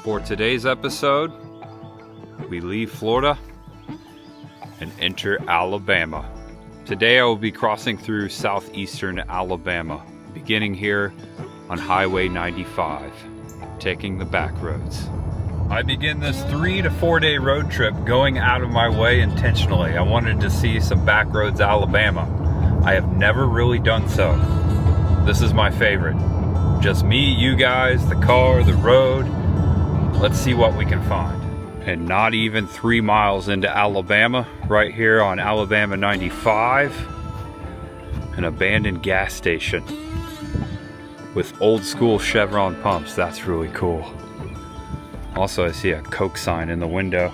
For today's episode, we leave Florida and enter Alabama. Today I will be crossing through southeastern Alabama, beginning here on Highway 95, taking the back roads. I begin this 3 to 4 day road trip going out of my way intentionally. I wanted to see some Backroads, Alabama. I have never really done so. This is my favorite. Just me, you guys, the car, the road. Let's see what we can find. And not even 3 miles into Alabama, right here on Alabama 95, an abandoned gas station with old school Chevron pumps. That's really cool. Also, I see a Coke sign in the window.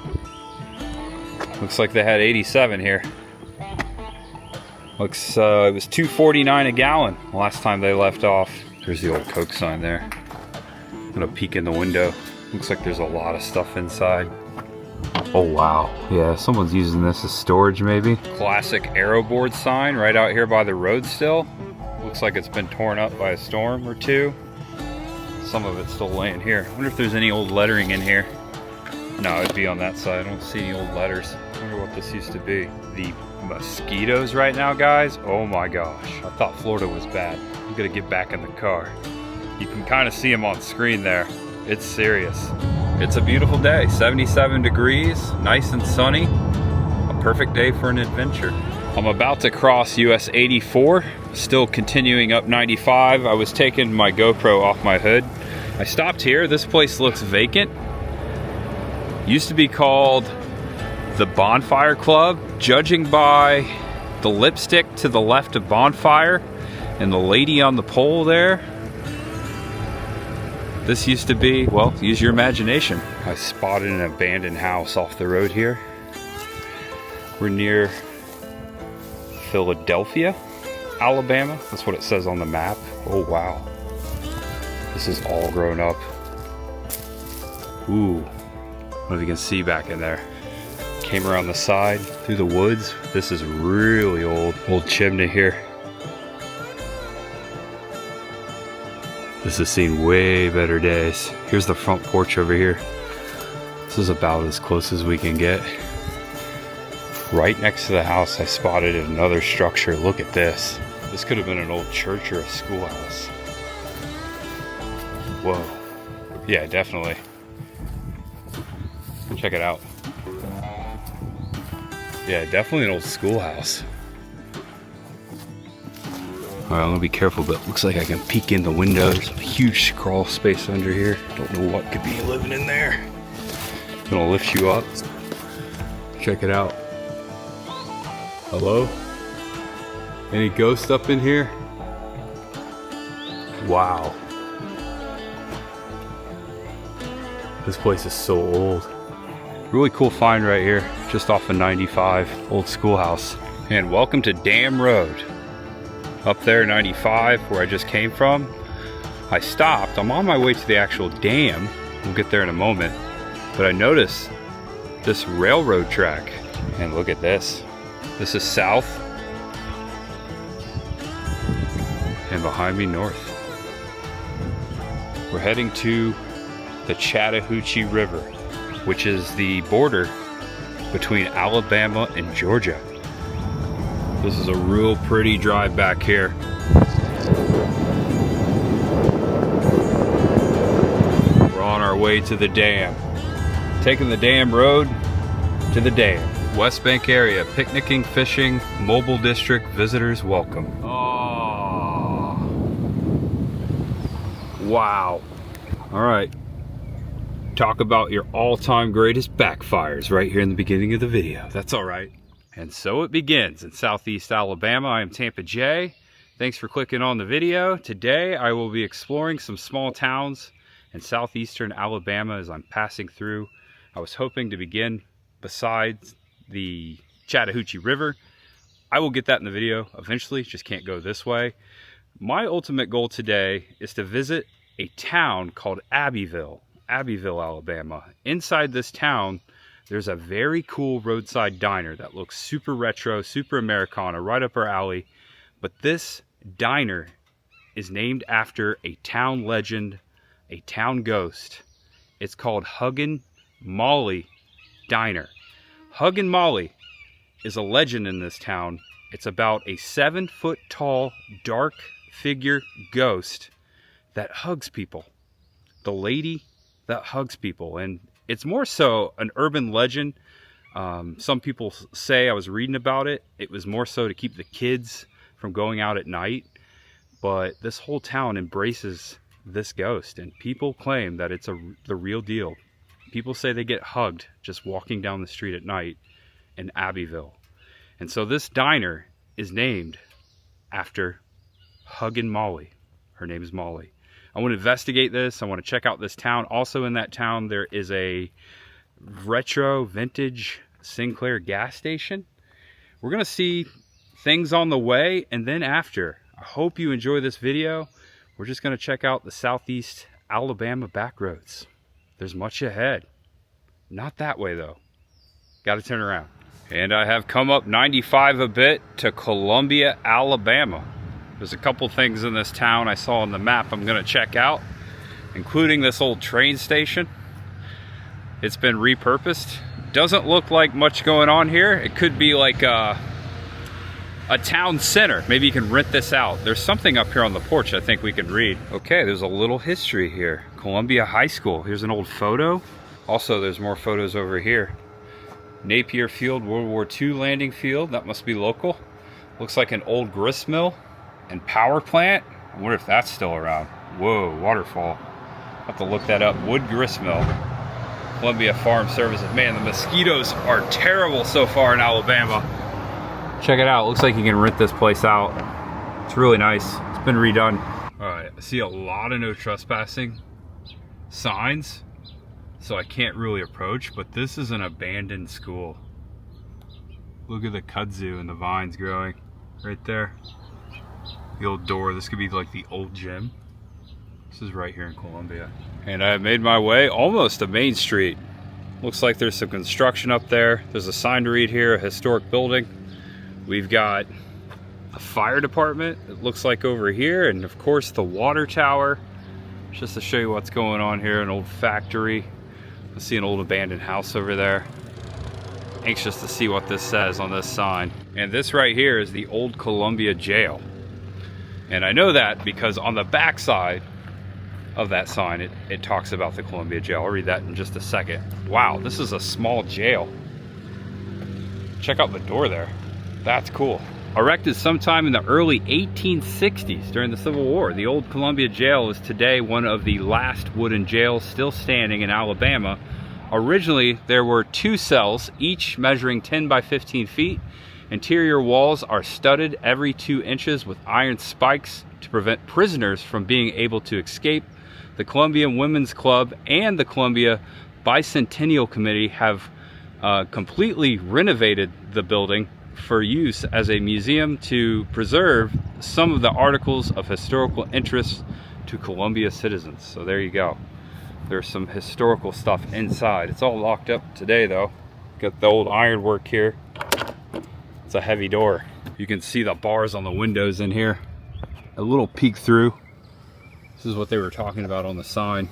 Looks like they had 87 here. Looks, it was $2.49 a gallon last time they left off. There's the old Coke sign there. I'm gonna peek in the window. Looks like there's a lot of stuff inside. Oh wow, yeah, someone's using this as storage maybe. Classic aeroboard sign right out here by the road still. Looks like it's been torn up by a storm or two. Some of it's still laying here. I wonder if there's any old lettering in here. No, it'd be on that side. I don't see any old letters. I wonder what this used to be. The mosquitoes right now, guys. Oh my gosh, I thought Florida was bad. I'm gonna get back in the car. You can kind of see them on screen there. It's serious. It's a beautiful day, 77 degrees, nice and sunny. A perfect day for an adventure. I'm about to cross US 84, still continuing up 95. I was taking my GoPro off my hood. I stopped here. This place looks vacant. Used to be called the Bonfire Club. Judging by the lipstick to the left of Bonfire and the lady on the pole there, this used to be, well, use your imagination. I spotted an abandoned house off the road here. We're near Philadelphia, Alabama. That's what it says on the map. Oh wow. This is all grown up. Ooh, I don't know if you can see back in there. Came around the side, through the woods. This is really old chimney here. This has seen way better days. Here's the front porch over here. This is about as close as we can get. Right next to the house, I spotted another structure. Look at this. This could have been an old church or a schoolhouse. Whoa. Yeah, definitely. Check it out. Yeah, definitely an old schoolhouse. Alright, I'm gonna be careful, but it looks like I can peek in the window. There's a huge crawl space under here. Don't know what could be living in there. I'm gonna lift you up. Check it out. Hello? Any ghosts up in here? Wow. This place is so old. Really cool find right here, just off of 95, old schoolhouse. And welcome to Dam Road. Up there, 95, where I just came from. I stopped. I'm on my way to the actual dam. We'll get there in a moment. But I noticed this railroad track. And look at this. This is south. And behind me, north. We're heading to the Chattahoochee River, which is the border between Alabama and Georgia. This is a real pretty drive back here. We're on our way to the dam. Taking the dam road to the dam. West Bank area, picnicking, fishing, mobile district, visitors welcome. Oh, wow. All right. Talk about your all-time greatest backfires right here in the beginning of the video. That's all right. And so it begins in southeast Alabama. I am Tampa J. Thanks for clicking on the video. Today I will be exploring some small towns in southeastern Alabama as I'm passing through. I was hoping to begin beside the Chattahoochee River. I will get that in the video eventually, just can't go this way. My ultimate goal today is to visit a town called Abbeville, Alabama. Inside this town, there's a very cool roadside diner that looks super retro, super Americana, right up our alley. But this diner is named after a town legend, a town ghost, It's called Huggin Molly Diner. Huggin Molly is a legend in this town. It's about a 7-foot tall, dark figure ghost that hugs people. The lady that hugs people. And it's more so an urban legend. Some people say, I was reading about it, it was more so to keep the kids from going out at night. But this whole town embraces this ghost, and people claim that it's the real deal. People say they get hugged just walking down the street at night in Abbeville. And so this diner is named after Huggin Molly. Her name is Molly. I want to investigate this. I want to check out this town. Also in that town, there is a retro vintage Sinclair gas station. We're going to see things on the way and then after. I hope you enjoy this video. We're just going to check out the Southeast Alabama backroads. There's much ahead. Not that way though. Got to turn around. And I have come up 95 a bit to Columbia, Alabama. There's a couple things in this town I saw on the map I'm going to check out, including this old train station. It's been repurposed. Doesn't look like much going on here. It could be like a town center. Maybe you can rent this out. There's something up here on the porch I think we can read. Okay, there's a little history here. Columbia High School. Here's an old photo. Also, there's more photos over here. Napier Field, World War II landing field. That must be local. Looks like an old grist mill and power plant. I wonder if that's still around. Whoa, waterfall. I'll have to look that up. Wood grist mill. Columbia Farm Services. Man, the mosquitoes are terrible so far in Alabama. Check it out. Looks like you can rent this place out. It's really nice. It's been redone. All right, I see a lot of no trespassing signs, so I can't really approach, but this is an abandoned school. Look at the kudzu and the vines growing right there. The old door. This could be like the old gym. This is right here in Columbia. And I made my way almost to Main Street. Looks like there's some construction up there. There's a sign to read here, a historic building. We've got a fire department, it looks like over here, and of course the water tower. Just to show you what's going on here, an old factory. I see an old abandoned house over there. Anxious to see what this says on this sign. And this right here is the old Columbia Jail. And I know that because on the back side of that sign, it talks about the Columbia Jail. I'll read that in just a second. Wow, this is a small jail. Check out the door there. That's cool. Erected sometime in the early 1860s during the Civil War, the old Columbia Jail is today one of the last wooden jails still standing in Alabama. Originally, there were 2 cells, each measuring 10 by 15 feet. Interior walls are studded every 2 inches with iron spikes to prevent prisoners from being able to escape. The Columbia Women's Club and the Columbia Bicentennial Committee have completely renovated the building for use as a museum to preserve some of the articles of historical interest to Columbia citizens. So there you go. There's some historical stuff inside. It's all locked up today though. Got the old ironwork here. It's a heavy door. You can see the bars on the windows in here. A little peek through. This is what they were talking about on the sign.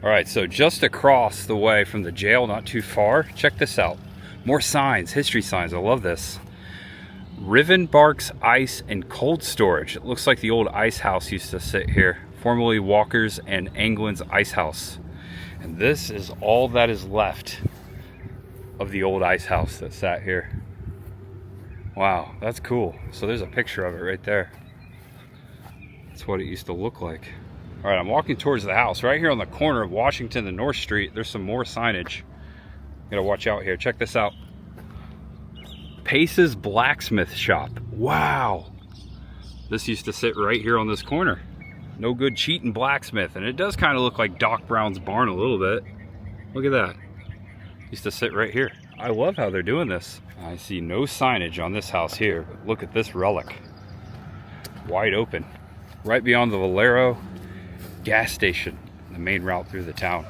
All right, so just across the way from the jail, not too far, check this out. More signs, history signs, I love this. Rivenbark's Ice and Cold Storage. It looks like the old ice house used to sit here, formerly Walker's and Anglin's Ice House. And this is all that is left of the old ice house that sat here. Wow, that's cool. So there's a picture of it right there. That's what it used to look like. All right, I'm walking towards the house. Right here on the corner of Washington and North Street, there's some more signage. Gotta watch out here. Check this out. Pace's Blacksmith Shop. Wow. This used to sit right here on this corner. No good cheating blacksmith. And it does kind of look like Doc Brown's barn a little bit. Look at that. Used to sit right here. I love how they're doing this. I see no signage on this house here, but look at this relic. Wide open. Right beyond the Valero gas station, the main route through the town.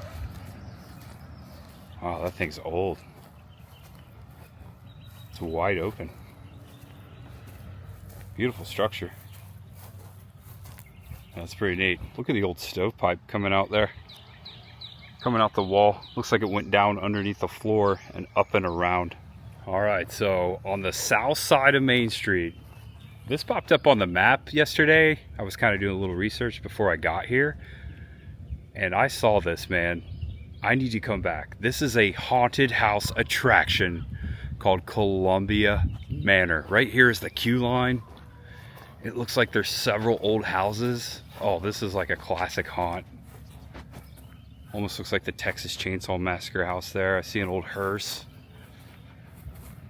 Wow, that thing's old. It's wide open. Beautiful structure. That's pretty neat. Look at the old stovepipe coming out there. coming out the wall. Looks like it went down underneath the floor and up and around. All right, so on the south side of Main Street, this popped up on the map yesterday. I was kind of doing a little research before I got here, and I saw this, man. I need to come back. This is a haunted house attraction called Columbia Manor. Right here is the queue line. It looks like there's several old houses. Oh, this is like a classic haunt. Almost looks like the Texas Chainsaw Massacre house there. I see an old hearse.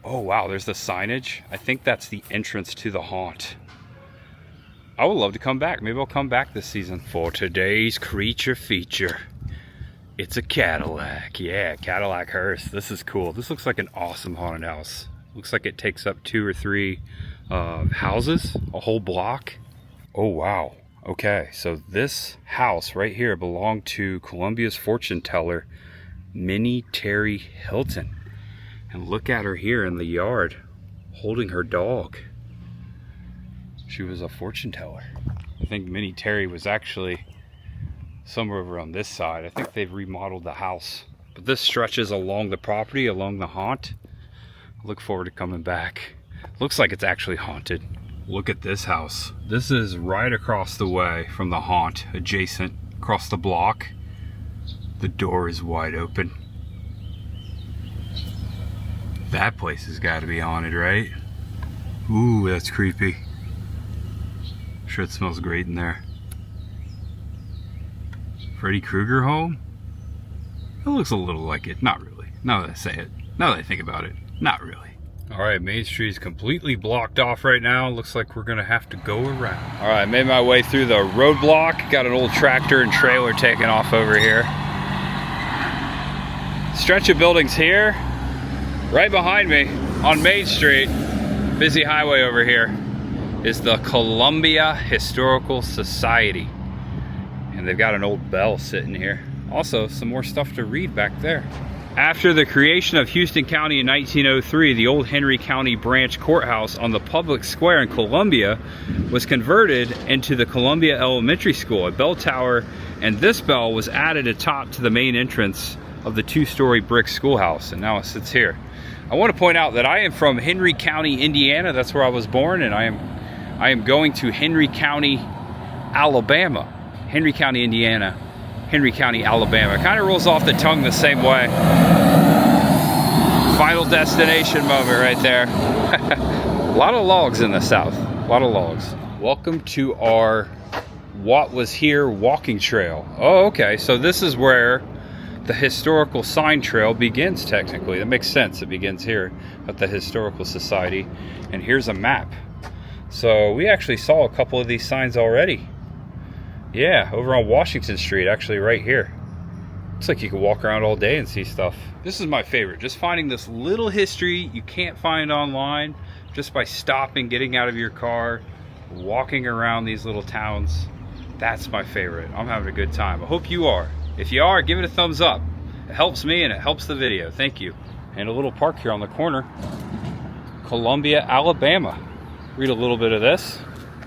Oh wow, there's the signage. I think that's the entrance to the haunt. I would love to come back. Maybe I'll come back this season. For today's creature feature, it's a Cadillac. Yeah, Cadillac hearse. This is cool. This looks like an awesome haunted house. Looks like it takes up 2 or 3 houses, a whole block. Oh wow. Okay, so this house right here belonged to Columbia's fortune teller, Minnie Terry Hilton. And look at her here in the yard, holding her dog. She was a fortune teller. I think Minnie Terry was actually somewhere over on this side. I think they've remodeled the house. But this stretches along the property, along the haunt. I look forward to coming back. Looks like it's actually haunted. Look at this house. This is right across the way from the haunt, adjacent, across the block. The door is wide open. That place has got to be haunted, right? Ooh, that's creepy. I'm sure it smells great in there. Freddy Krueger home? It looks a little like it. Not really. Now that I say it. Now that I think about it. Not really. Alright, Main Street is completely blocked off right now. Looks like we're going to have to go around. Alright, made my way through the roadblock. Got an old tractor and trailer taking off over here. Stretch of buildings here. Right behind me on Main Street, busy highway over here, is the Columbia Historical Society. And they've got an old bell sitting here. Also, some more stuff to read back there. After the creation of Houston County in 1903, the old Henry County Branch Courthouse on the public square in Columbia was converted into the Columbia Elementary School, a bell tower, and this bell was added atop to the main entrance of the 2-story brick schoolhouse, and now it sits here. I want to point out that I am from Henry County, Indiana. That's where I was born, and I am going to Henry County, Alabama. Henry County, Indiana. Henry County, Alabama. It kind of rolls off the tongue the same way. Final destination moment right there. A lot of logs in the south. A lot of logs. Welcome to our What Was Here walking trail. Oh, okay. So this is where the historical sign trail begins, technically. That makes sense. It begins here at the Historical Society. And here's a map. So we actually saw a couple of these signs already. Yeah, over on Washington Street, actually right here. Looks like you could walk around all day and see stuff. This is my favorite. Just finding this little history you can't find online just by stopping, getting out of your car, walking around these little towns. That's my favorite. I'm having a good time. I hope you are. If you are, give it a thumbs up. It helps me and it helps the video. Thank you. And a little park here on the corner. Columbia, Alabama. Read a little bit of this.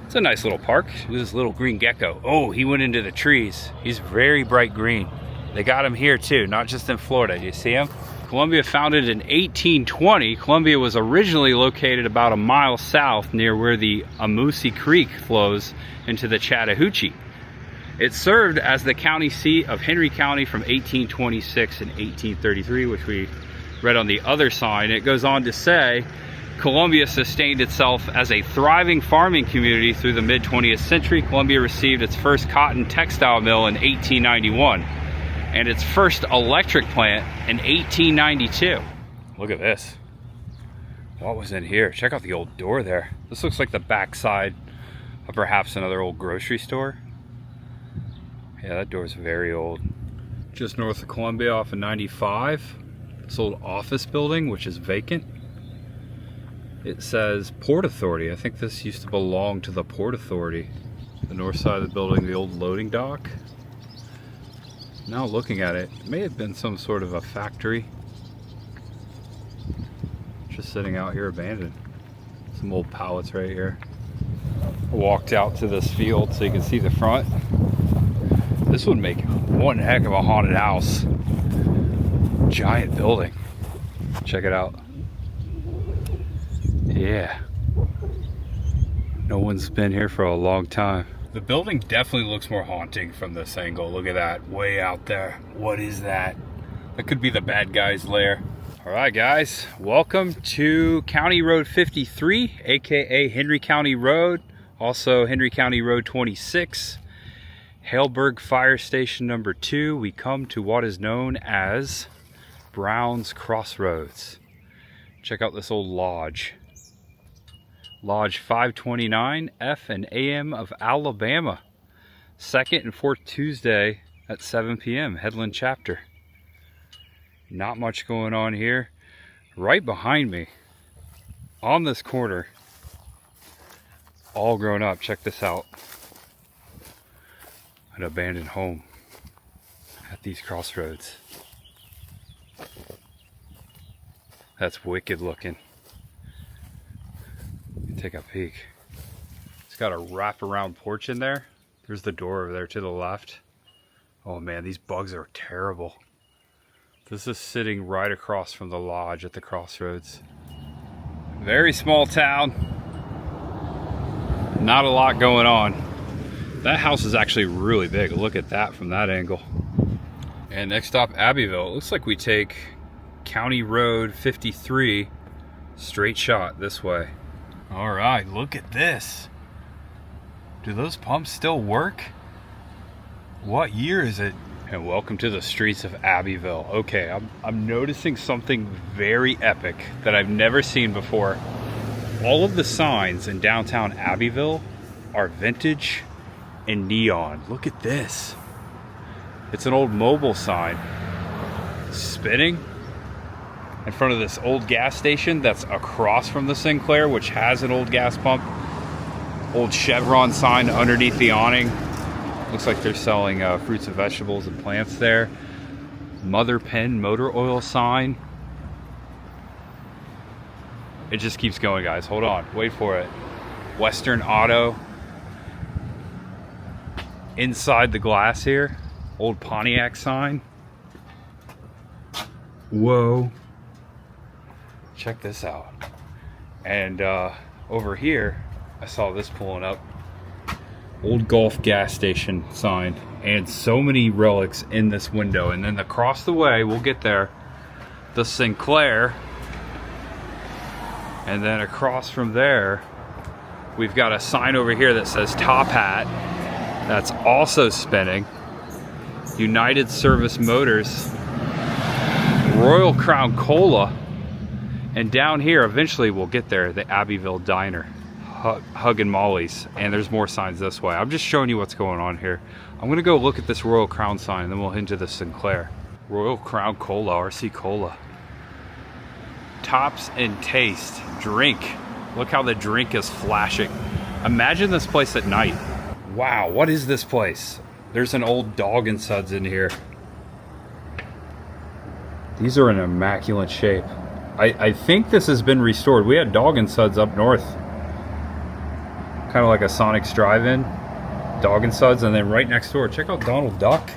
It's a nice little park. Look at this little green gecko. Oh, he went into the trees. He's very bright green. They got him here too, not just in Florida. Do you see him? Columbia, founded in 1820. Columbia was originally located about a mile south near where the Amusi Creek flows into the Chattahoochee. It served as the county seat of Henry County from 1826 and 1833, which we read on the other side. It goes on to say, Columbia sustained itself as a thriving farming community through the mid-20th century. Columbia received its first cotton textile mill in 1891 and its first electric plant in 1892. Look at this. What was in here? Check out the old door there. This looks like the backside of perhaps another old grocery store. Yeah, that door's very old. Just north of Columbia off of 95. This old office building, which is vacant. It says Port Authority. I think this used to belong to the Port Authority. The north side of the building, the old loading dock. Now looking at it, it may have been some sort of a factory. Just sitting out here abandoned. Some old pallets right here. I walked out to this field so you can see the front. This would make one heck of a haunted house. Giant building. Check it out. Yeah. No one's been here for a long time. The building definitely looks more haunting from this angle. Look at that, way out there. What is that? That could be the bad guy's lair. All right, guys, welcome to County Road 53, AKA Henry County Road, also Henry County Road 26, Haleburg Fire Station number 2. We come to what is known as Brown's Crossroads. Check out this old lodge. Lodge 529 F and AM of Alabama. Second and fourth Tuesday at 7 p.m. Headland chapter. Not much going on here. Right behind me, on this corner, all grown up. Check this out. An abandoned home at these crossroads. That's wicked looking. Take a peek. It's got a wraparound porch in there. There's the door over there to the left. Oh man, these bugs are terrible. This is sitting right across from the lodge at the crossroads. Very small town. Not a lot going on. That house is actually really big. Look at that from that angle. And next stop, Abbeville. It looks like we take County Road 53 straight shot this way. All right, look at this. Do those pumps still work? What year is it? And welcome to the streets of Abbeville. Okay, I'm noticing something very epic that I've never seen before. All of the signs in downtown Abbeville are vintage and neon. Look at this. It's an old mobile sign. Spinning in front of this old gas station that's across from the Sinclair, which has an old gas pump. Old Chevron sign underneath the awning. Looks like they're selling fruits and vegetables and plants there. Mother Pen motor oil sign. It just keeps going, guys. Hold on, wait for it. Western Auto. Inside the glass here, old Pontiac sign. Whoa. Check this out. And over here, I saw this pulling up. Old Gulf gas station sign. And so many relics in this window. And then across the way, we'll get there, the Sinclair. And then across from there, we've got a sign over here that says Top Hat. That's also spinning. United Service Motors. Royal Crown Cola. And down here, eventually we'll get there, the Abbeville Diner, Huggin Molly's, and there's more signs this way. I'm just showing you what's going on here. I'm gonna go look at this Royal Crown sign, and then we'll head to the Sinclair. Royal Crown Cola, RC Cola. Tops and Taste, drink. Look how the drink is flashing. Imagine this place at night. Wow, what is this place? There's an old Dog and Suds in here. These are in immaculate shape. I think this has been restored. We had Dog and Suds up north. Kind of like a Sonic's Drive-In. Dog and Suds, and then right next door, check out Donald Duck.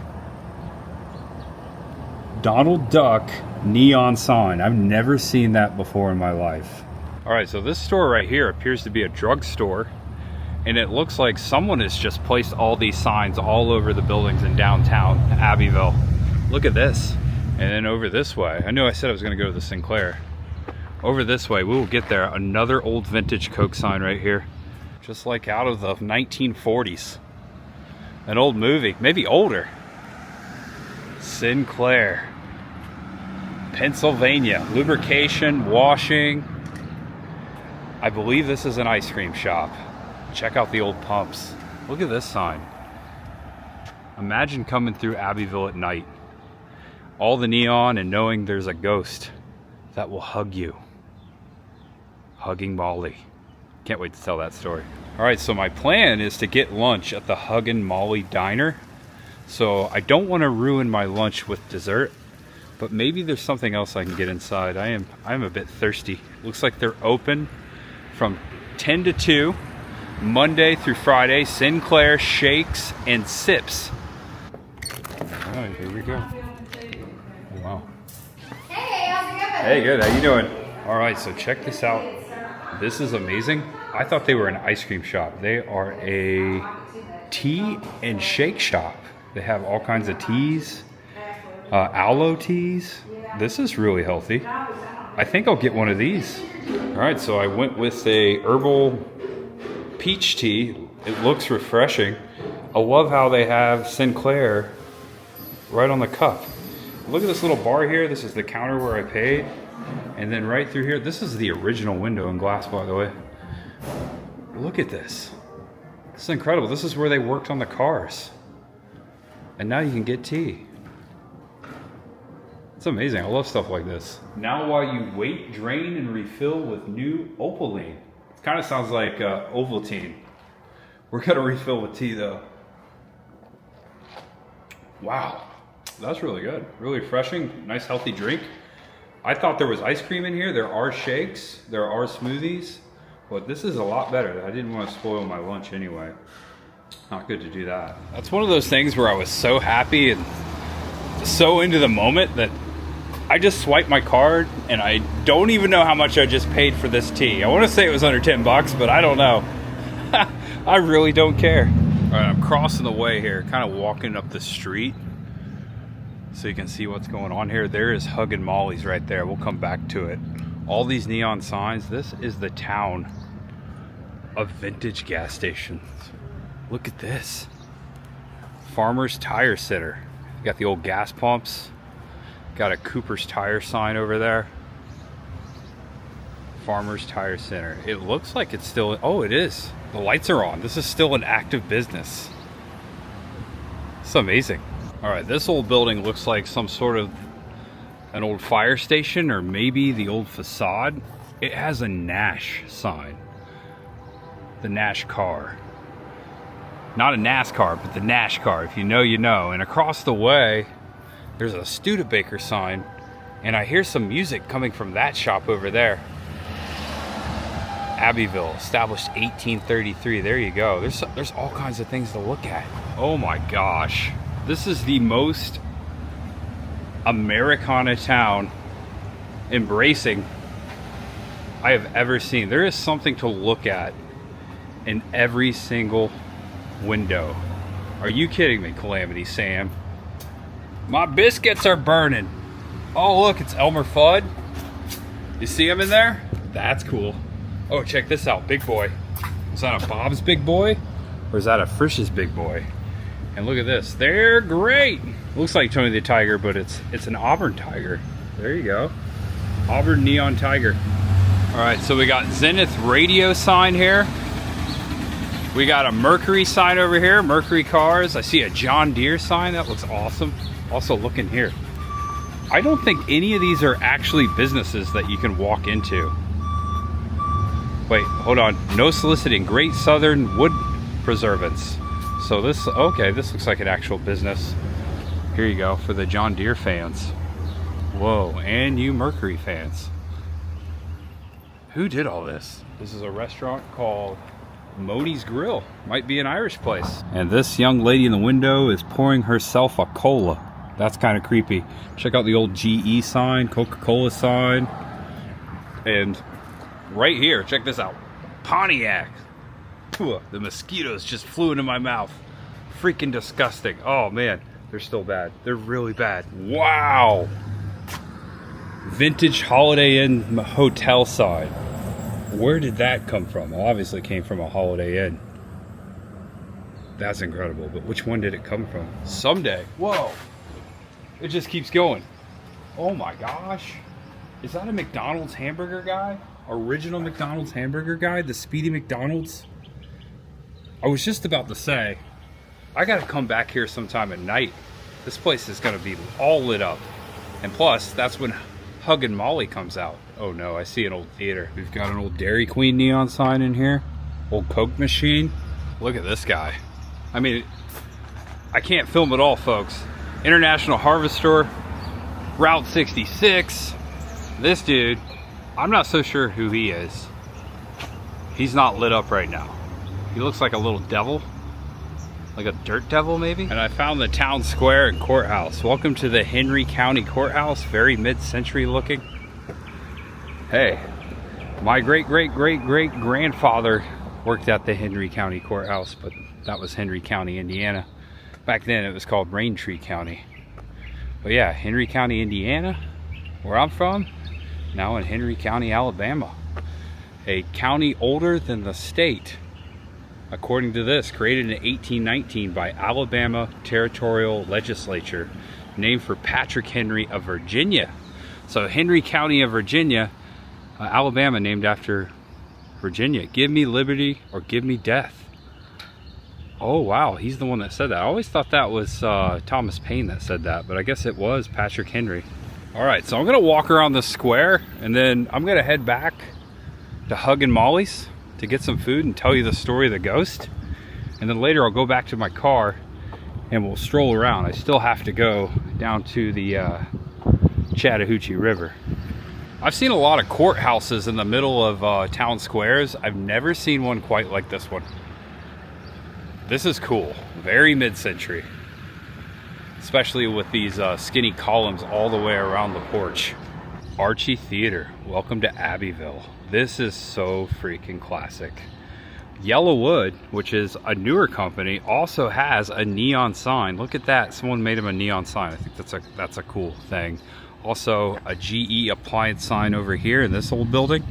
Donald Duck neon sign. I've never seen that before in my life. All right, so this store right here appears to be a drugstore, and it looks like someone has just placed all these signs all over the buildings in downtown Abbeville. Look at this. And then over this way, I know I said I was gonna go to the Sinclair. Over this way, we will get there. Another old vintage Coke sign right here. Just like out of the 1940s. An old movie, maybe older. Sinclair. Pennsylvania. Lubrication, washing. I believe this is an ice cream shop. Check out the old pumps. Look at this sign. Imagine coming through Abbeville at night. All the neon and knowing there's a ghost that will hug you. Hugging Molly. Can't wait to tell that story. All right, so my plan is to get lunch at the Huggin Molly Diner. So I don't want to ruin my lunch with dessert, but maybe there's something else I can get inside. I'm a bit thirsty. Looks like they're open from 10 to 2, Monday through Friday. Sinclair Shakes and Sips. All right, here we go. Wow. Hey, good. How you doing? All right, so check this out. This is amazing. I thought they were an ice cream shop. They are a tea and shake shop. They have all kinds of teas, aloe teas. This is really healthy. I think I'll get one of these. All right, so I went with a herbal peach tea. It looks refreshing. I love how they have Sinclair right on the cup. Look at this little bar here. This is the counter where I paid. And then right through here, this is the original window and glass, by the way. Look at this. This is incredible. This is where they worked on the cars. And now you can get tea. It's amazing. I love stuff like this. Now while you wait, drain and refill with new Opaline. It kind of sounds like Ovaltine. We're gonna refill with tea though. Wow, that's really good. Really refreshing, nice healthy drink. I thought there was ice cream in here. There are shakes, there are smoothies, but this is a lot better. I didn't want to spoil my lunch anyway. Not good to do that. That's one of those things where I was so happy and so into the moment that I just swiped my card and I don't even know how much I just paid for this tea. I want to say it was under 10 bucks, but I don't know. I really don't care. All right, I'm crossing the way here, kind of walking up the street so you can see what's going on here. There is Huggin Molly's right there. We'll come back to it. All these neon signs. This is the town of vintage gas stations. Look at this. Farmer's Tire Center. You got the old gas pumps. Got a Cooper's Tire sign over there. Farmer's Tire Center. It looks like it's still, oh, it is. The lights are on. This is still an active business. It's amazing. All right, this old building looks like some sort of an old fire station or maybe the old facade. It has a Nash sign. The Nash car. Not a NASCAR, but the Nash car. If you know, you know. And across the way, there's a Studebaker sign. And I hear some music coming from that shop over there. Abbeville, established 1833. There you go. There's all kinds of things to look at. Oh my gosh. This is the most Americana town embracing I have ever seen. There is something to look at in every single window. Are you kidding me, Calamity Sam? My biscuits are burning. Oh look, it's Elmer Fudd. You see him in there? That's cool. Oh, check this out, Big Boy. Is that a Bob's Big Boy? Or is that a Frisch's Big Boy? And look at this, they're great. Looks like Tony the Tiger, but it's an Auburn Tiger. There you go, Auburn Neon Tiger. All right, so we got Zenith radio sign here. We got a Mercury sign over here, Mercury cars. I see a John Deere sign, that looks awesome. Also look in here. I don't think any of these are actually businesses that you can walk into. Wait, hold on, no soliciting, Great Southern Wood Preservance. So this, okay, this looks like an actual business. Here you go, for the John Deere fans. Whoa, and you Mercury fans. Who did all this? This is a restaurant called Moni's Grill. Might be an Irish place. And this young lady in the window is pouring herself a cola. That's kind of creepy. Check out the old GE sign, Coca-Cola sign. And right here, check this out. Pontiac. The mosquitoes just flew into my mouth. Freaking disgusting. Oh man, they're still bad. They're really bad. Wow. Vintage Holiday Inn hotel sign. Where did that come from? Well, obviously it came from a Holiday Inn. That's incredible, but which one did it come from? Someday. Whoa. It just keeps going. Oh my gosh. Is that a McDonald's hamburger guy? Original McDonald's hamburger guy? The Speedy McDonald's? I was just about to say, I gotta come back here sometime at night. This place is gonna be all lit up. And plus, that's when Huggin Molly comes out. Oh no, I see an old theater. We've got an old Dairy Queen neon sign in here. Old Coke machine. Look at this guy. I mean, I can't film it all, folks. International Harvest Store, Route 66. This dude, I'm not so sure who he is. He's not lit up right now. He looks like a little devil, like a dirt devil maybe. And I found the town square and courthouse. Welcome to the Henry County Courthouse, very mid-century looking. Hey, my great-great-great-great-grandfather worked at the Henry County Courthouse, but that was Henry County, Indiana. Back then it was called Raintree County. But yeah, Henry County, Indiana, where I'm from, now in Henry County, Alabama. A county older than the state, according to this, created in 1819 by Alabama Territorial Legislature, named for Patrick Henry of Virginia. So Henry County of Virginia, Alabama, named after Virginia. Give me liberty or give me death. Oh wow, he's the one that said that. I always thought that was Thomas Paine that said that, but I guess it was Patrick Henry. All right, so I'm gonna walk around the square and then I'm gonna head back to Huggin Molly's to get some food and tell you the story of the ghost. And then later I'll go back to my car and we'll stroll around. I still have to go down to the Chattahoochee River. I've seen a lot of courthouses in the middle of town squares. I've never seen one quite like this one. This is cool, very mid-century. Especially with these skinny columns all the way around the porch. Archie Theater, welcome to Abbeville. This is so freaking classic. Yellowwood, which is a newer company, also has a neon sign. Look at that, someone made him a neon sign. I think that's a cool thing. Also a GE appliance sign over here in this old building.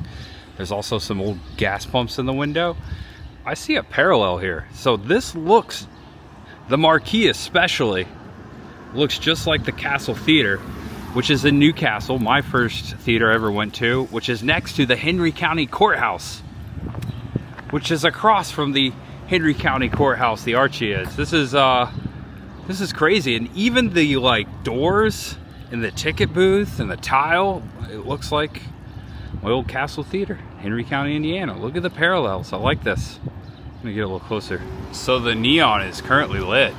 There's also some old gas pumps in the window. I see a parallel here. So this looks, the marquee especially, looks just like the Castle Theater, which is in Newcastle, my first theater I ever went to, which is next to the Henry County Courthouse, which is across from the Henry County Courthouse, the Archie is. This is crazy. And even the like doors and the ticket booth and the tile, it looks like my old Castle Theater, Henry County, Indiana. Look at the parallels, I like this. Let me get a little closer. So the neon is currently lit.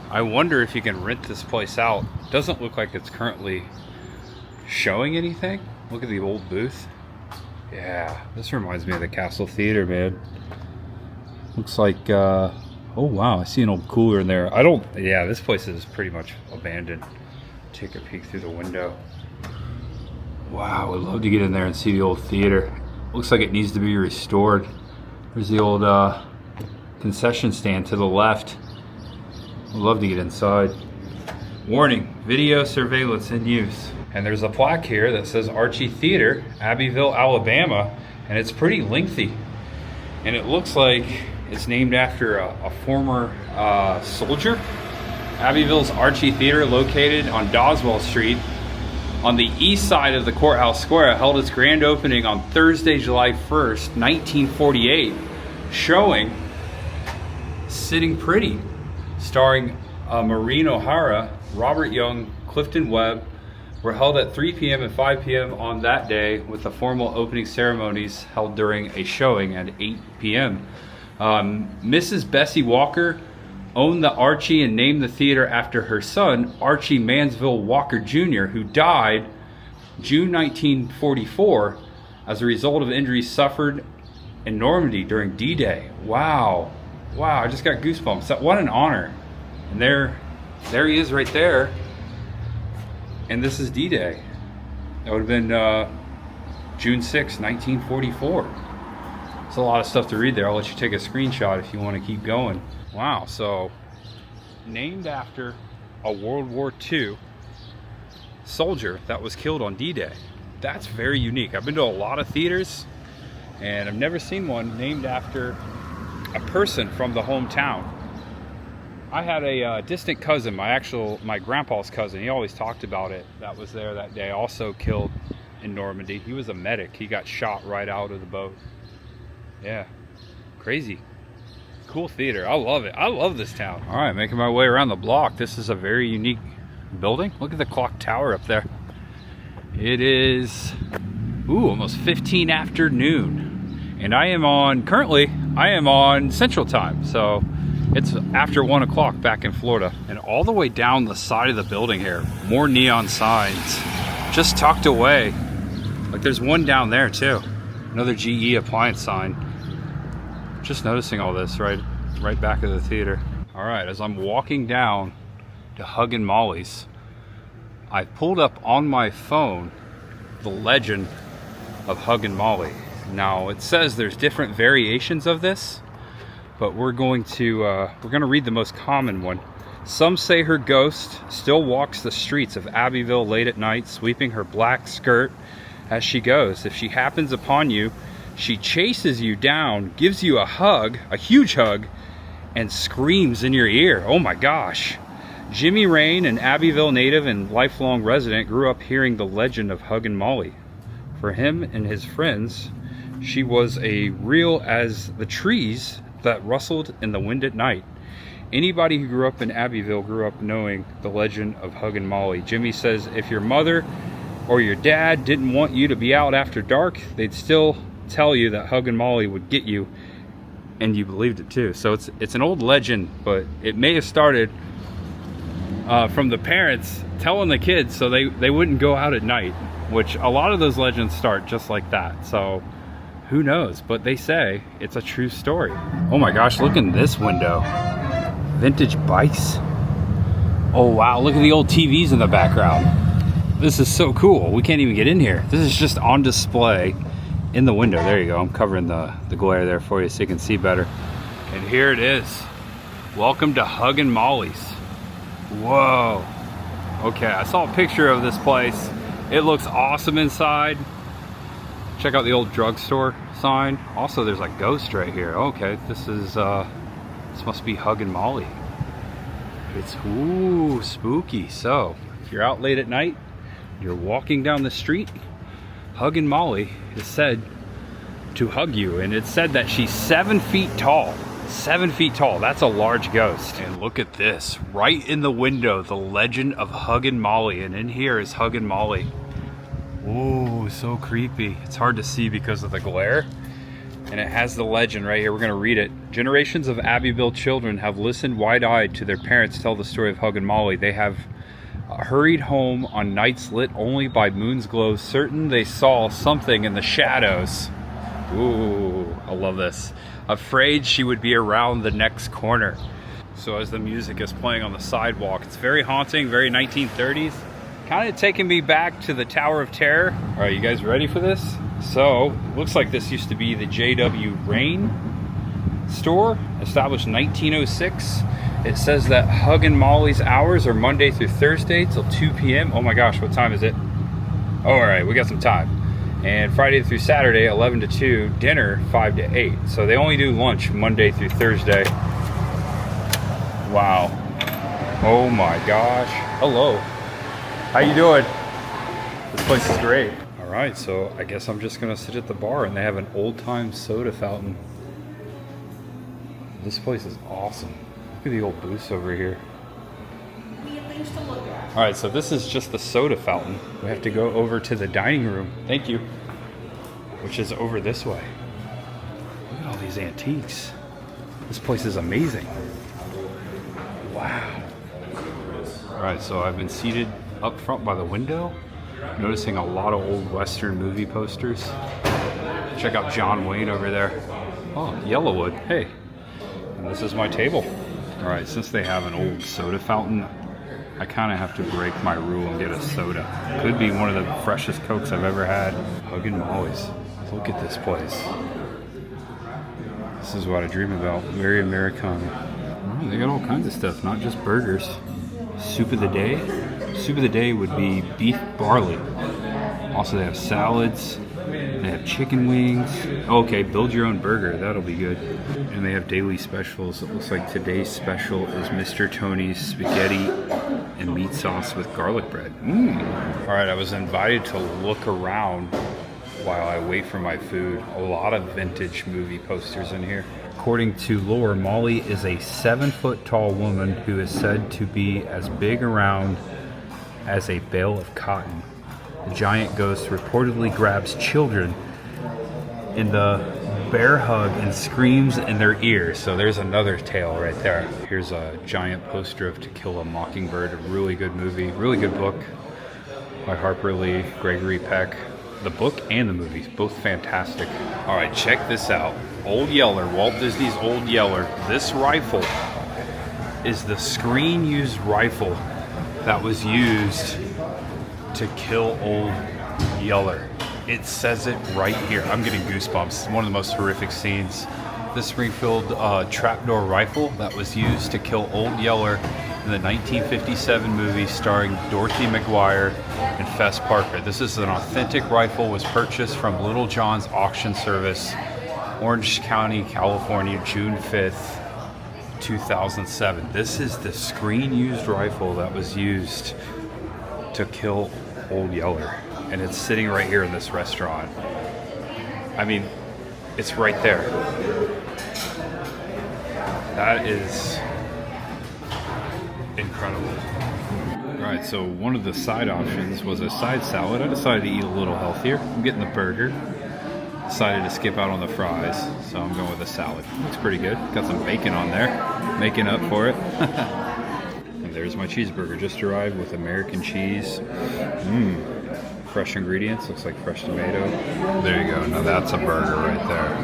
I wonder if you can rent this place out. Doesn't look like it's currently showing anything. Look at the old booth. Yeah, this reminds me of the Castle Theater, man. Looks like, oh wow, I see an old cooler in there. Yeah, this place is pretty much abandoned. Take a peek through the window. Wow, I would love to get in there and see the old theater. Looks like it needs to be restored. There's the old concession stand to the left. I'd love to get inside. Warning, video surveillance in use. And there's a plaque here that says Archie Theater, Abbeville, Alabama, and it's pretty lengthy. And it looks like it's named after a former soldier. Abbeville's Archie Theater, located on Doswell Street on the east side of the courthouse square, held its grand opening on Thursday, July 1st, 1948, showing Sitting Pretty, starring Maureen O'Hara, Robert Young, Clifton Webb, were held at 3 p.m. and 5 p.m. on that day, with the formal opening ceremonies held during a showing at 8 p.m. Mrs. Bessie Walker owned the Archie and named the theater after her son, Archie Mansfield Walker Jr., who died June 1944 as a result of injuries suffered in Normandy during D-Day. Wow. Wow, I just got goosebumps. What an honor. And there he is right there. And this is D-Day. That would have been June 6, 1944. There's a lot of stuff to read there. I'll let you take a screenshot if you want to keep going. Wow, so named after a World War II soldier that was killed on D-Day. That's very unique. I've been to a lot of theaters and I've never seen one named after a person from the hometown. I had a distant cousin, my grandpa's cousin, he always talked about it, that was there that day, also killed in Normandy. He was a medic. He got shot right out of the boat. Yeah, crazy. Cool theater. I love it. I love this town. All right, making my way around the block. This is a very unique building. Look at the clock tower up there. It is, almost 15 after noon. And currently I am on Central Time. So it's after 1 o'clock back in Florida. And all the way down the side of the building here, more neon signs just tucked away. Like there's one down there too. Another GE appliance sign. Just noticing all this right back of the theater. All right, as I'm walking down to Huggin Molly's, I pulled up on my phone the legend of Huggin Molly. Now it says there's different variations of this, but we're going to read the most common one. Some say her ghost still walks the streets of Abbeville late at night, sweeping her black skirt as she goes. If she happens upon you, she chases you down, gives you a hug, a huge hug, and screams in your ear. Oh my gosh. Jimmy Rain, an Abbeville native and lifelong resident, grew up hearing the legend of Huggin Molly. For him and his friends, she was as real as the trees that rustled in the wind at night. Anybody who grew up in Abbeville grew up knowing the legend of Huggin Molly. Jimmy says if your mother or your dad didn't want you to be out after dark, they'd still tell you that Huggin Molly would get you, and you believed it too. So it's an old legend, but it may have started from the parents telling the kids so they wouldn't go out at night, which a lot of those legends start just like that. So who knows, but they say it's a true story. Oh my gosh, look in this window. Vintage bikes. Oh wow, look at the old TVs in the background. This is so cool. We can't even get in here. This is just on display in the window. There you go. I'm covering the glare there for you so you can see better. And here it is. Welcome to Huggin Molly's. Whoa. Okay, I saw a picture of this place. It looks awesome inside. Check out the old drugstore sign. Also, there's a ghost right here. Okay, this must be Huggin Molly. It's ooh spooky. So if you're out late at night, you're walking down the street, Huggin Molly is said to hug you, and it's said that she's 7 feet tall. 7 feet tall. That's a large ghost. And look at this, right in the window, the legend of Huggin Molly, and in here is Huggin Molly. Ooh, so creepy. It's hard to see because of the glare. And it has the legend right here. We're going to read it. Generations of Abbeville children have listened wide-eyed to their parents tell the story of Huggin Molly. They have hurried home on nights lit only by moon's glow, certain they saw something in the shadows. Ooh, I love this. Afraid she would be around the next corner. So as the music is playing on the sidewalk, it's very haunting, very 1930s. Kind of taking me back to the Tower of Terror. All right, you guys ready for this? So, looks like this used to be the J.W. Rain store, established in 1906. It says that Huggin Molly's hours are Monday through Thursday till 2 p.m. Oh my gosh, what time is it? Oh, all right, we got some time. And Friday through Saturday, 11 to 2, dinner 5 to 8. So they only do lunch Monday through Thursday. Wow. Oh my gosh. Hello. How you doing? This place is great. All right, so I guess I'm just gonna sit at the bar, and they have an old-time soda fountain. This place is awesome. Look at the old booths over here. We have things to look at. All right, so this is just the soda fountain. We have to go over to the dining room. Thank you. Which is over this way. Look at all these antiques. This place is amazing. Wow. All right, so I've been seated up front by the window, noticing a lot of old Western movie posters. Check out John Wayne over there. Oh, Yellowwood, hey. And this is my table. All right, since they have an old soda fountain, I kind of have to break my rule and get a soda. Could be one of the freshest Cokes I've ever had. Huggin Molly's. Look at this place. This is what I dream about. Very Americana. Oh, they got all kinds of stuff, not just burgers. Soup of the day. Soup of the day would be beef barley. Also, they have salads. They have chicken wings. Okay, build your own burger. That'll be good. And they have daily specials. It looks like today's special is Mr. Tony's spaghetti and meat sauce with garlic bread. All right, I was invited to look around while I wait for my food. A lot of vintage movie posters in here. According to lore, Molly is a 7-foot tall woman who is said to be as big around as a bale of cotton. The giant ghost reportedly grabs children in the bear hug and screams in their ears. So there's another tale right there. Here's a giant poster of To Kill a Mockingbird, a really good movie, really good book by Harper Lee, Gregory Peck. The book and the movies, both fantastic. All right, check this out. Old Yeller, Walt Disney's Old Yeller. This rifle is the screen-used rifle that was used to kill Old Yeller It says it right here. I'm getting goosebumps. It's one of the most horrific scenes. This Springfield trapdoor rifle that was used to kill Old Yeller in the 1957 movie starring Dorothy McGuire and Fess Parker. This is an authentic rifle, was purchased from Little John's Auction Service, Orange County, California, June 5th, 2007. This is the screen-used rifle that was used to kill Old Yeller. And it's sitting right here in this restaurant. I mean, it's right there. That is incredible. All right, so one of the side options was a side salad. I decided to eat a little healthier. I'm getting the burger. Decided to skip out on the fries, so I'm going with a salad. Looks pretty good. Got some bacon on there, making up for it. And there's my cheeseburger, just arrived with American cheese. Fresh ingredients, looks like fresh tomato. There you go, now that's a burger right there.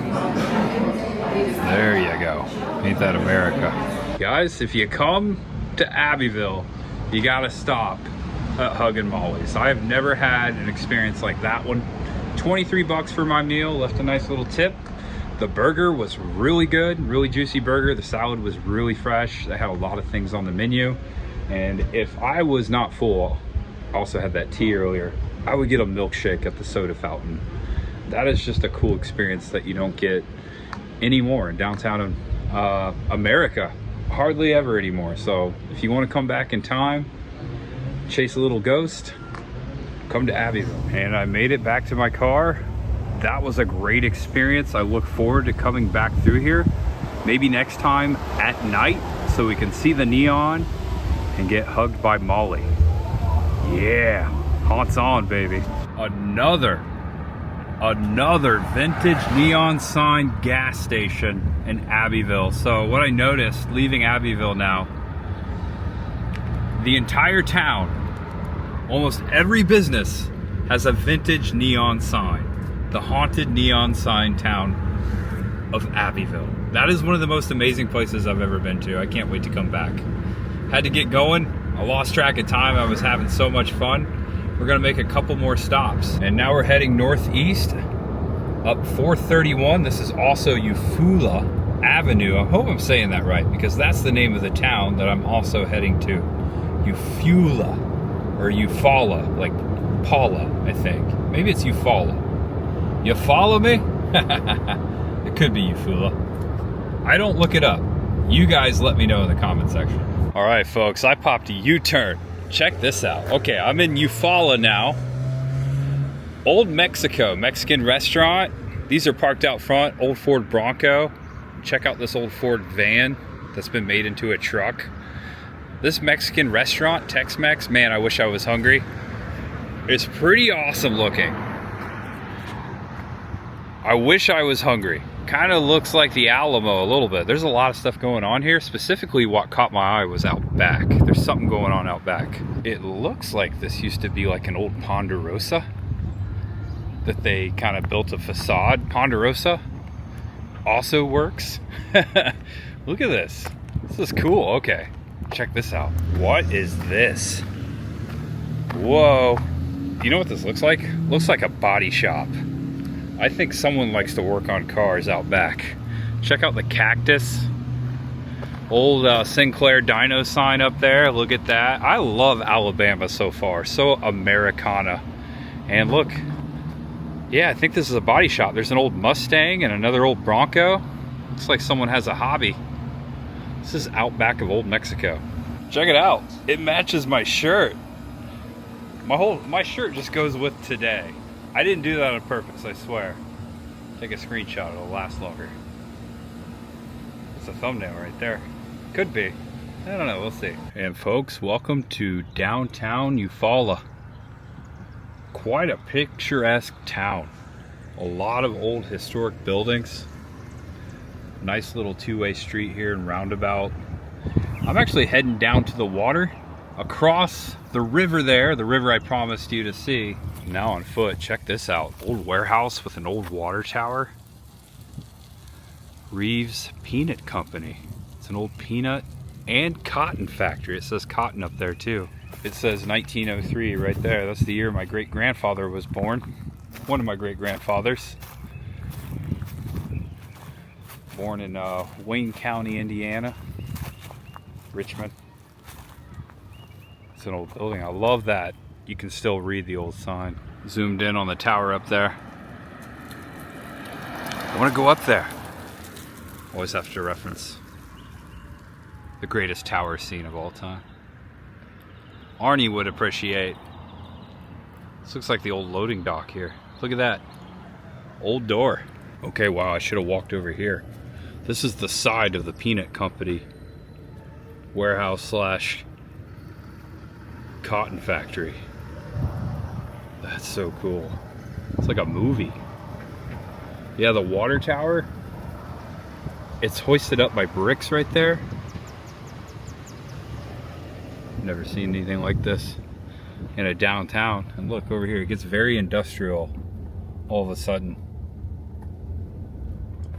There you go. Ain't that America? Guys, if you come to Abbeville, you gotta stop at Huggin Molly's. I have never had an experience like that one. 23 bucks for my meal, left a nice little tip. The burger was really good, really juicy burger. The salad was really fresh. They had a lot of things on the menu. And if I was not full, I also had that tea earlier, I would get a milkshake at the soda fountain. That is just a cool experience that you don't get anymore in downtown America. Hardly ever anymore. So if you want to come back in time, chase a little ghost, come to Abbeville. And I made it back to my car. That was a great experience. I look forward to coming back through here. Maybe next time at night so we can see the neon and get hugged by Molly. Yeah. Haunts on, baby. Another vintage neon sign gas station in Abbeville. So what I noticed leaving Abbeville now, the entire town, almost every business has a vintage neon sign. The haunted neon sign town of Abbeville. That is one of the most amazing places I've ever been to. I can't wait to come back. Had to get going. I lost track of time. I was having so much fun. We're gonna make a couple more stops. And now we're heading northeast up 431. This is also Eufaula Avenue. I hope I'm saying that right because that's the name of the town that I'm also heading to. Eufaula or Eufaula, like Paula, I think. Maybe it's Eufaula. You follow me? It could be Eufaula. I don't look it up. You guys let me know in the comment section. All right, folks, I popped a U-turn. Check this out. Okay, I'm in Eufaula now. Old Mexico, Mexican restaurant. These are parked out front. Old Ford Bronco. Check out this old Ford van that's been made into a truck. This Mexican restaurant, Tex-Mex, man, I wish I was hungry. It's pretty awesome looking. I wish I was hungry. Kind of looks like the Alamo a little bit. There's a lot of stuff going on here. Specifically, what caught my eye was out back. There's something going on out back. It looks like this used to be like an old Ponderosa that they kind of built a facade. Ponderosa also works. Look at this. This is cool. Okay, check this out. What is this? Whoa. You know what this looks like? Looks like a body shop. I think someone likes to work on cars out back. Check out the cactus. Old Sinclair dyno sign up there. Look at that. I love Alabama so far. So Americana. And look. Yeah, I think this is a body shop. There's an old Mustang and another old Bronco. Looks like someone has a hobby. This is out back of Old Mexico. Check it out. It matches my shirt. My shirt just goes with today. I didn't do that on purpose, I swear. Take a screenshot, it'll last longer. It's a thumbnail right there. Could be. I don't know, we'll see. And folks, welcome to downtown Eufaula. Quite a picturesque town. A lot of old historic buildings. Nice little two-way street here and roundabout. I'm actually heading down to the water. Across the river there, the river I promised you to see. Now on foot, check this out. Old warehouse with an old water tower. Reeves Peanut Company. It's an old peanut and cotton factory. It says cotton up there too. It says 1903 right there. That's the year my great-grandfather was born. One of my great-grandfathers. Born in Wayne County, Indiana. Richmond. It's an old building. I love that you can still read the old sign. Zoomed in on the tower up there. I want to go up there. Always have to reference the greatest tower scene of all time. Arnie would appreciate. This looks like the old loading dock here. Look at that. Old door. Okay, wow, I should have walked over here. This is the side of the peanut company warehouse slash cotton factory. That's so cool. It's like a movie. Yeah, the water tower. It's hoisted up by bricks right there. Never seen anything like this in a downtown. And look over here, it gets very industrial all of a sudden.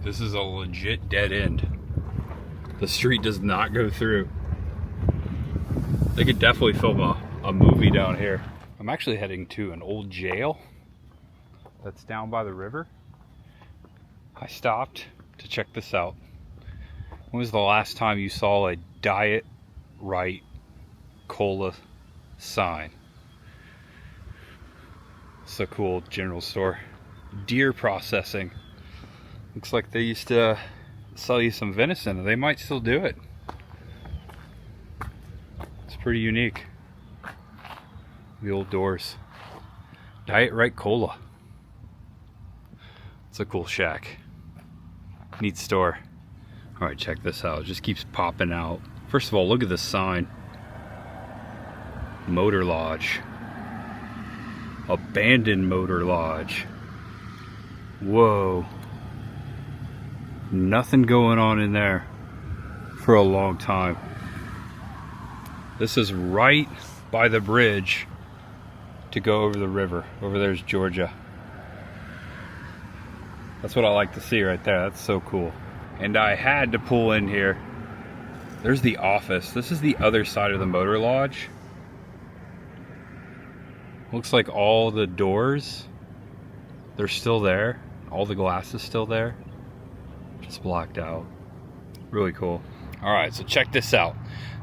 This is a legit dead end. The street does not go through. They could definitely film a movie down here. I'm actually heading to an old jail that's down by the river. I stopped to check this out. When was the last time you saw a Diet Right Cola sign? It's a cool general store. Deer processing. Looks like they used to sell you some venison. They might still do it. It's pretty unique. The old doors. Diet Right Cola. It's a cool shack. Neat store. Alright, check this out. It just keeps popping out. First of all, look at this sign. Motor Lodge. Abandoned Motor Lodge. Whoa. Nothing going on in there for a long time. This is right by the bridge to go over the river. Over there's Georgia. That's what I like to see right there. That's so cool. And I had to pull in here. There's the office. This is the other side of the Motor Lodge. Looks like all the doors, they're still there. All the glass is still there. Just blacked out. Really cool. All right, so check this out.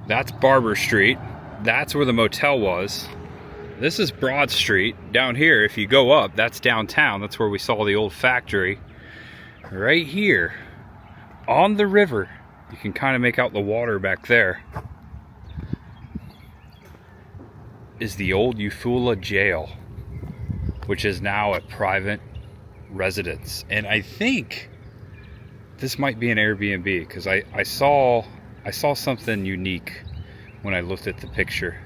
That's Barber Street. That's where the motel was. This is Broad Street. Down here, if you go up, that's downtown. That's where we saw the old factory. Right here, on the river, you can kind of make out the water back there, is the old Eufaula jail, which is now a private residence. And I think this might be an Airbnb, because I saw something unique when I looked at the picture.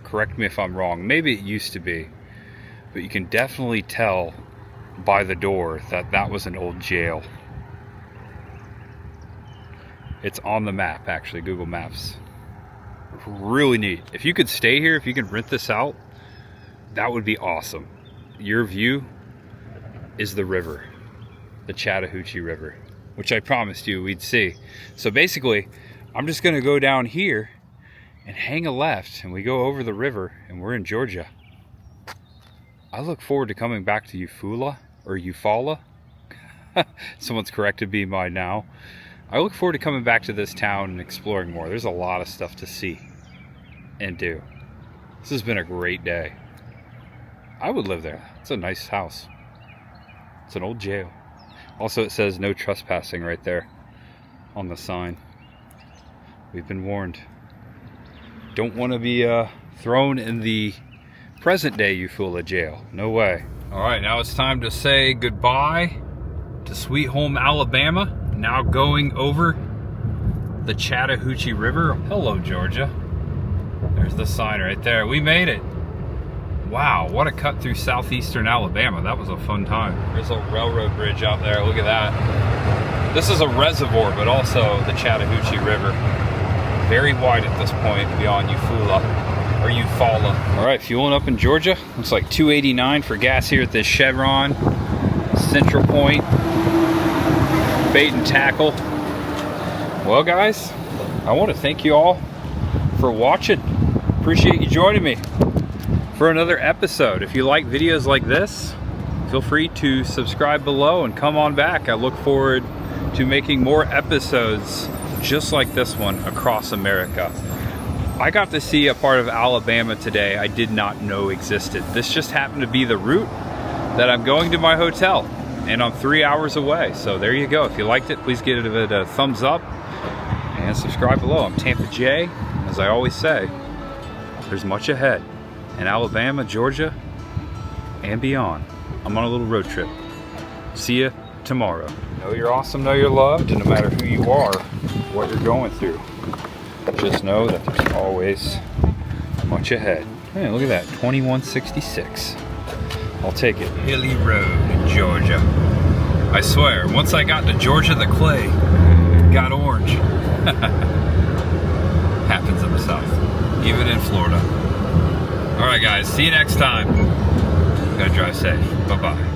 Correct me if I'm wrong. Maybe it used to be, but you can definitely tell by the door that that was an old jail. It's on the map, actually, Google Maps. Really neat. If you could stay here, if you could rent this out, that would be awesome. Your view is the river, the Chattahoochee River, which I promised you we'd see. So basically, I'm just gonna go down here and hang a left, and we go over the river, and we're in Georgia. I look forward to coming back to Eufaula, or Eufaula. Someone's corrected me by now. I look forward to coming back to this town and exploring more. There's a lot of stuff to see and do. This has been a great day. I would live there. It's a nice house. It's an old jail. Also, it says no trespassing right there on the sign. We've been warned. Don't want to be thrown in the present day Eufaula jail. No way. All right, now it's time to say goodbye to Sweet Home, Alabama. Now going over the Chattahoochee River. Hello, Georgia. There's the sign right there. We made it. Wow, what a cut through southeastern Alabama. That was a fun time. There's a railroad bridge out there. Look at that. This is a reservoir, but also the Chattahoochee River. Very wide at this point beyond Eufaula. Or Eufaula. All right, fueling up in Georgia. Looks like $2.89 for gas here at this Chevron. Central Point. Bait and tackle. Well, guys, I want to thank you all for watching. Appreciate you joining me for another episode. If you like videos like this, feel free to subscribe below and come on back. I look forward to making more episodes just like this one across America. I got to see a part of Alabama today I did not know existed. This just happened to be the route that I'm going to my hotel, and I'm 3 hours away. So there you go. If you liked it, please give it a thumbs up and subscribe below. I'm Tampa J. As I always say, there's much ahead in Alabama, Georgia, and beyond. I'm on a little road trip. See ya tomorrow. Know you're awesome, know you're loved, and no matter who you are, what you're going through, just know that there's always much ahead. Hey, look at that, 2166. I'll take it. Hilly Road in Georgia. I swear, once I got to Georgia, the clay got orange. Happens in the South, even in Florida. All right, guys, see you next time. Gotta drive safe. Bye-bye.